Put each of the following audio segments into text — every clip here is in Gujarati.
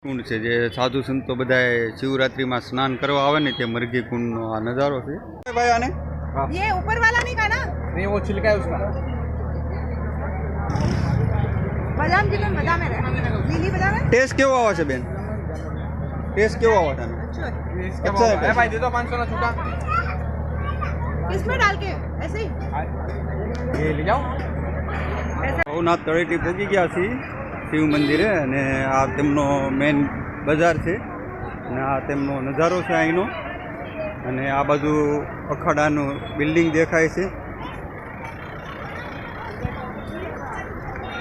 કુંડ છે જે સાધુ સંતો બધાએ શિવરાત્રીમાં સ્નાન કરવા આવે ને તે મરઘી કુંડનો આ નજારો છે ભાઈ। આને ये ऊपर वाला नहीं खाना, नहीं वो छिलका है उसका। बादाम चिकन बादाम है, नीली बादाम है। ટેસ્ટ કેવો આવે છે બેન? ટેસ્ટ કેવો આવે છે આનો? अच्छा है भाई, दे दो 500 ना छूटा। इसमें डाल के ऐसे ही ये ले जाओ। ભવનાથ તળેટી પહોંચી ગયા છીએ શિવ મંદિરે અને આ તેમનો મેન બજાર છે અને આ તેમનો નજારો છે અહીંનો અને આ બાજુ અખાડાનું બિલ્ડિંગ દેખાય છે।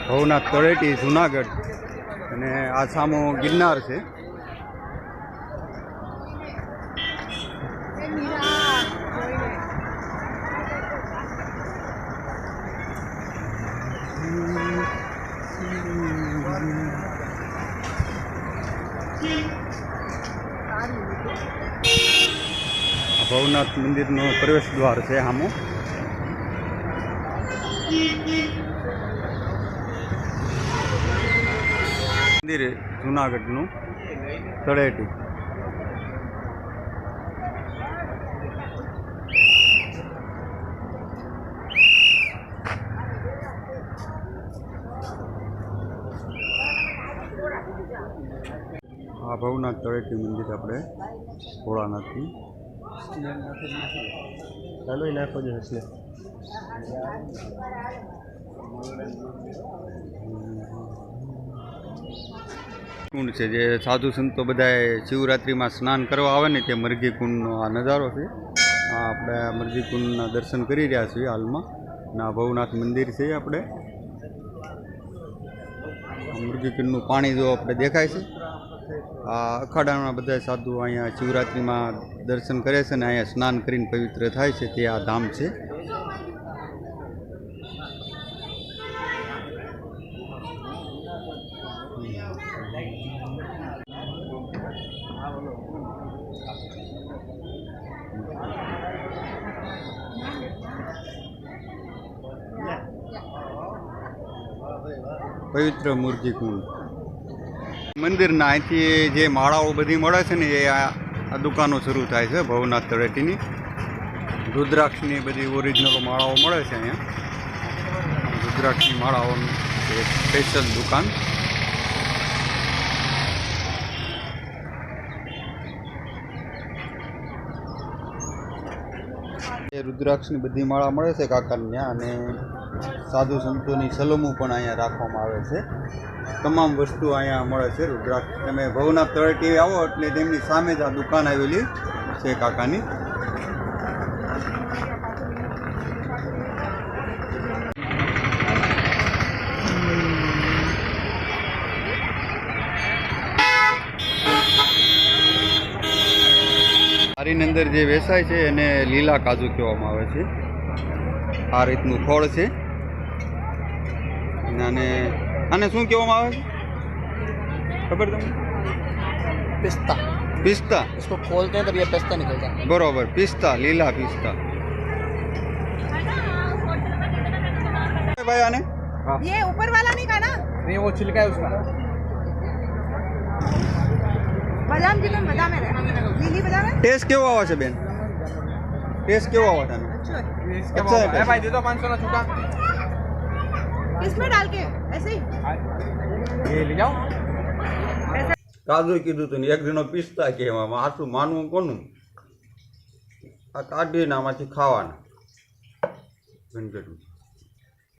ભવનાથ તળેટી જુનાગઢ અને આ સામો ગિરનાર છે। ભવનાથ મંદિરનો પ્રવેશ દ્વાર છે સામો। મંદિર જુનાગઢનું તળેટી। આ ભવનાથ તળેટી મંદિર આપણે ભોળાનાથથી ચાલો એ નાખો છે એટલે કુંડ છે જે સાધુ સંતો બધાએ શિવરાત્રીમાં સ્નાન કરવા આવે ને તે મરઘી કુંડનો આ નજારો છે। આ આપણે મરઘી કુંડના દર્શન કરી રહ્યા છીએ હાલમાં અને આ ભવનાથ મંદિર છે। આપણે મરઘી કુંડનું પાણી જો આપણે દેખાય છે। આ અખાડાના બધા સાધુ અહીંયા શિવરાત્રિમાં દર્શન કરે છે અને અહીંયા સ્નાન કરીને પવિત્ર થાય છે તે આ ધામ છે। પવિત્ર મુરઘી કુંડ મંદિરના અહીંથી જે માળાઓ બધી મળે છે ને એ આ દુકાનો શરૂ થાય છે ભવનાથ તળેટીની। રુદ્રાક્ષની બધી ઓરિજિનલ માળાઓ મળે છે અહીંયા। રુદ્રાક્ષની માળાઓની એક સ્પેશિયલ દુકાન। એ રુદ્રાક્ષની બધી માળા મળે છે કાકાને ત્યાં અને સાધુ સંતોની સલમો પણ અહીંયા રાખવામાં આવે છે। તમામ વસ્તુ અહીંયા મળે છે રુદ્રાક્ષ। તમે ભવનાથ તળેટી આવો એટલે તેમની સામે જ આ દુકાન આવેલી છે કાકાની। આની અંદર જે વેચાય છે એને લીલા કાજુ કહેવામાં આવે છે। આ રીતનું ફળ છે અને આને શું કહેવામાં આવે છે ખબર તમને? पिस्ता। પિસ્તા। इसको खोलते हैं तब ये पिस्ता निकलता है। बराबर, પિસ્તા, લીલા પિસ્તા। भाई आने ये ऊपर वाला नहीं खाना, नहीं वो छिलका है उसका। बादाम चिकन बादाम है, नीली बादाम है। टेस्ट કેવો આવે છે બેન? ટેસ્ટ કેવો આવે છે આનો? अच्छा है भाई, दे दो 500 ना छूटा। इसमें डाल के ऐसे ही ये ले जाओ। કાજુ કીધું તું ને એક જણો પિસ્તા કહેવામાં। આટલું માનવું કોનું? આ કાઢીને આમાંથી ખાવાના.